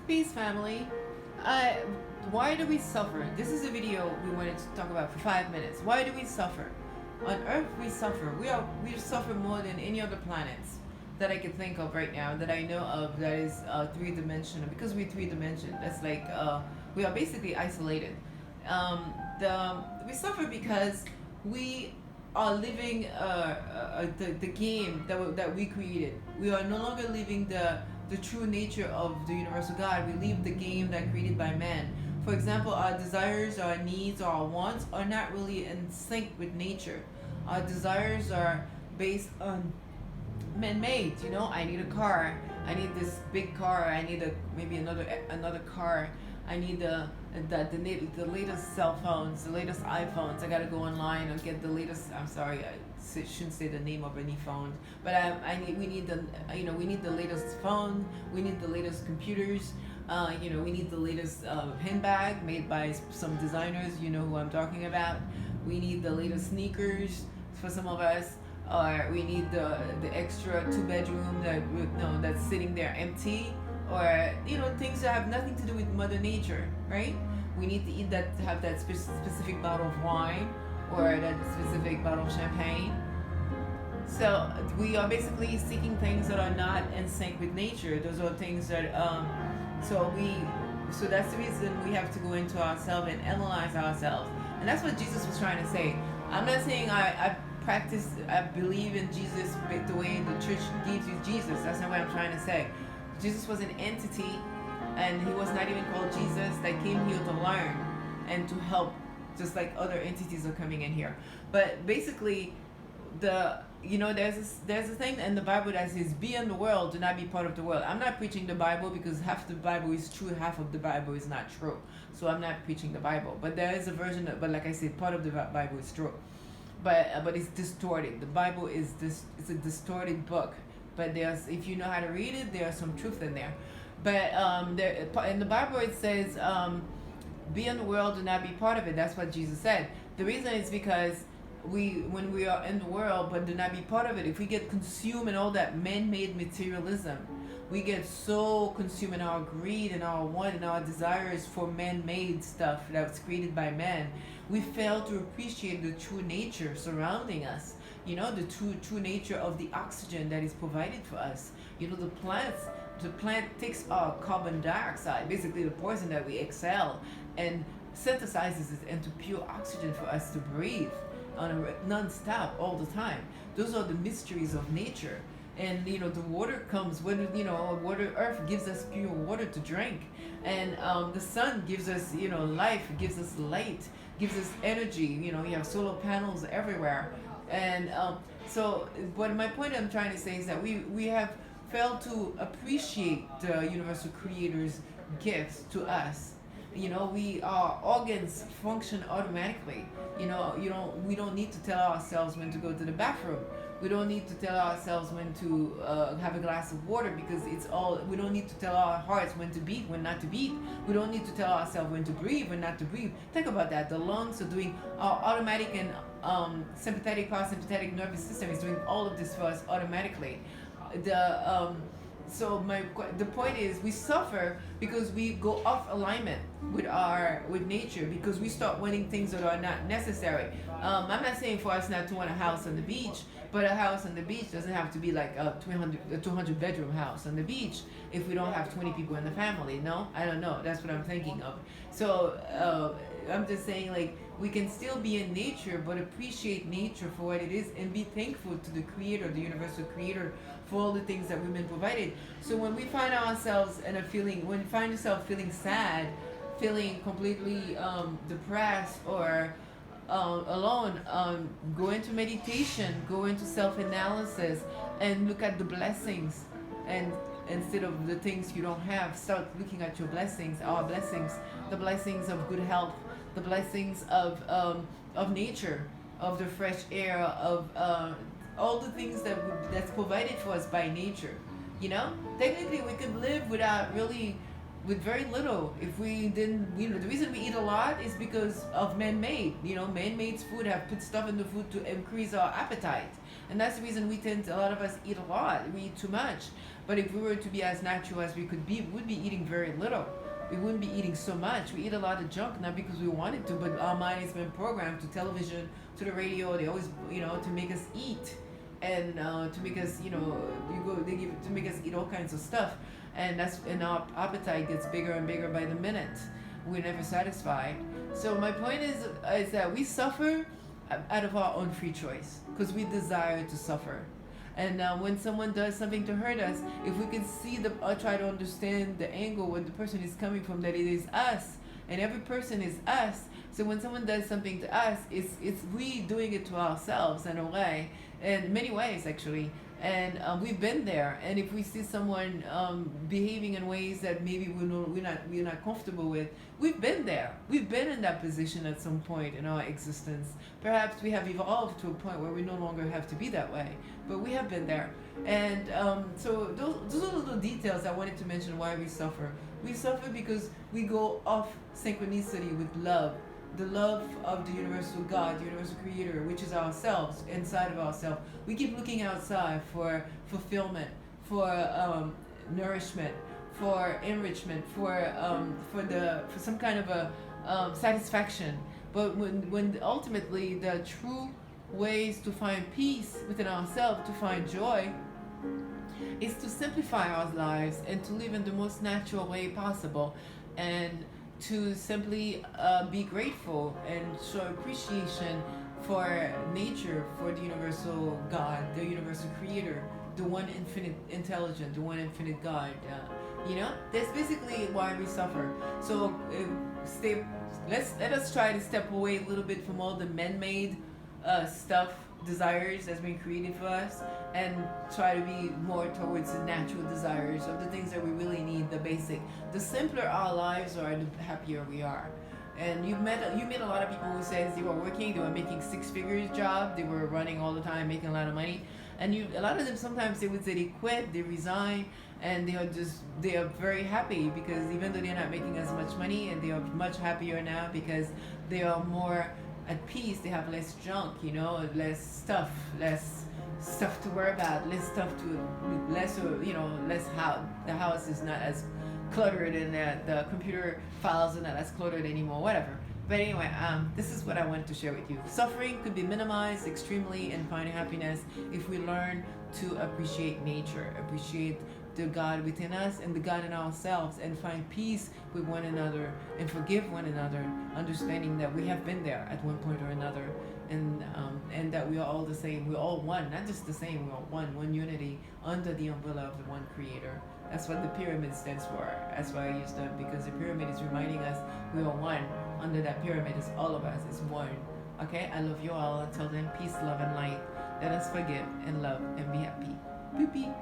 Peace, family. Uh, why do we suffer? This is a video we wanted to talk about for 5 minutes. Why do we suffer? On Earth, we suffer. We suffer more than any other planets that I could think of right now, that I know of, that is three-dimensional. Because we're three-dimensional, that's like we are basically isolated. We suffer because we are living the game that we created. We are no longer living the true nature of the universal God. We live the game that created by man. For example, our desires, our needs, our wants are not really in sync with nature. Our desires are based on man-made. I need a car. I need this big car. I need maybe another car. I need the latest cell phones, the latest iPhones. I gotta go online and get the latest. I'm sorry, I shouldn't say the name of any phone, but we need the latest phone. We need the latest computers. We need the latest handbag made by some designers. You know who I'm talking about. We need the latest sneakers for some of us. Or we need the extra two-bedroom that's sitting there empty, or things that have nothing to do with Mother Nature, right? We need to eat that, to have that specific bottle of wine or that specific bottle of champagne. So we are basically seeking things that are not in sync with nature. Those are things that so that's the reason we have to go into ourselves and analyze ourselves. And that's what Jesus was trying to say. I'm not saying I believe in Jesus the way the church gives you Jesus. That's not what I'm trying to say. Jesus was an entity, and he was not even called Jesus, that came here to learn and to help, just like other entities are coming in here. But basically, there's a thing in the Bible that says, "Be in the world, do not be part of the world." I'm not preaching the Bible, because half the Bible is true, half of the Bible is not true. So I'm not preaching the Bible. But there is a version but like I said, part of the Bible is true. But it's distorted. The Bible it's a distorted book. But if you know how to read it, there's some truth in there. But in the Bible it says, "Be in the world, do not be part of it." That's what Jesus said. The reason is because when we are in the world but do not be part of it, if we get consumed in all that man-made materialism, we get so consumed in our greed and our want and our desires for man-made stuff that was created by man, we fail to appreciate the true nature surrounding us. The true nature of the oxygen that is provided for us. The plant takes our carbon dioxide, basically the poison that we exhale, and synthesizes it into pure oxygen for us to breathe non-stop all the time. Those are the mysteries of nature. And the water comes when earth gives us pure water to drink, and the sun gives us life, gives us light, gives us energy. You have solar panels everywhere. And but my point I'm trying to say is that we have failed to appreciate the universal creator's gifts to us. Our organs function automatically. We don't need to tell ourselves when to go to the bathroom. We don't need to tell ourselves when to have a glass of water, because we don't need to tell our hearts when to beat, when not to beat. We don't need to tell ourselves when to breathe, when not to breathe. Think about that. The lungs are doing our automatic and sympathetic, parasympathetic nervous system is doing all of this for us automatically. The point is, we suffer because we go off alignment with nature, because we start wanting things that are not necessary. I'm not saying for us not to want a house on the beach, but a house on the beach doesn't have to be like a 200 bedroom house on the beach if we don't have 20 people in the family. No, I don't know. That's what I'm thinking of. So I'm just saying, like, we can still be in nature, but appreciate nature for what it is, and be thankful to the creator, the universal creator, for all the things that we've been provided. So when we find ourselves when you find yourself feeling sad, feeling completely depressed, or alone, go into meditation, go into self-analysis, and look at the blessings. And instead of the things you don't have, start looking at your blessings, our blessings, the blessings of good health, the blessings of nature, of the fresh air, of all the things that's provided for us by nature. Technically we could live with very little. If we didn't, the reason we eat a lot is because of man-made. Man-made food have put stuff in the food to increase our appetite, and that's the reason a lot of us eat a lot. We eat too much. But if we were to be as natural as we could be, we would be eating very little. We wouldn't be eating so much. We eat a lot of junk, not because we wanted to, but our mind has been programmed to television, to the radio. They always, to make us eat, and to make us, to make us eat all kinds of stuff, and our appetite gets bigger and bigger by the minute. We're never satisfied. So my point is that we suffer out of our own free choice because we desire to suffer. And when someone does something to hurt us, if we can see or try to understand the angle where the person is coming from, that it is us, and every person is us. So when someone does something to us, it's we doing it to ourselves in a way, in many ways actually. And we've been there. And if we see someone behaving in ways that maybe we're not comfortable with, we've been there. We've been in that position at some point in our existence. Perhaps we have evolved to a point where we no longer have to be that way, but we have been there. And so those are little details I wanted to mention why we suffer. We suffer because we go off synchronicity with love. The love of the universal God, the universal creator, which is ourselves, inside of ourselves. We keep looking outside for fulfillment, for nourishment, for enrichment, for some kind of a satisfaction. But when ultimately the true ways to find peace within ourselves, to find joy, is to simplify our lives and to live in the most natural way possible, and to simply be grateful and show appreciation for nature, for the universal God, the universal creator, the one infinite intelligent, the one infinite God. That's basically why we suffer. So let us try to step away a little bit from all the man-made stuff, desires that's been created for us, and try to be more towards the natural desires of the things that we really need, the basic. The simpler our lives are, the happier we are. And you met a lot of people who says they were working, they were making six-figure job, they were running all the time, making a lot of money, and a lot of them sometimes they would say they quit, they resign, and they are very happy because even though they're not making as much money, and they are much happier now because they are more at peace. They have less junk, less stuff to worry about, less how the house is not as cluttered, and the computer files are not as cluttered anymore, whatever. But anyway, this is what I wanted to share with you. Suffering could be minimized extremely and find happiness if we learn to appreciate nature, appreciate the God within us and the God in ourselves, and find peace with one another and forgive one another, understanding that we have been there at one point or another, and that we are all the same. We're all one, not just the same, we're all one unity under the umbrella of the one creator. That's what the pyramid stands for. That's why I use them, because the pyramid is reminding us we are one. Under that pyramid is all of us, it's one. Okay, I love you all. Until then, peace, love, and light. Let us forgive and love and be happy. Boopy.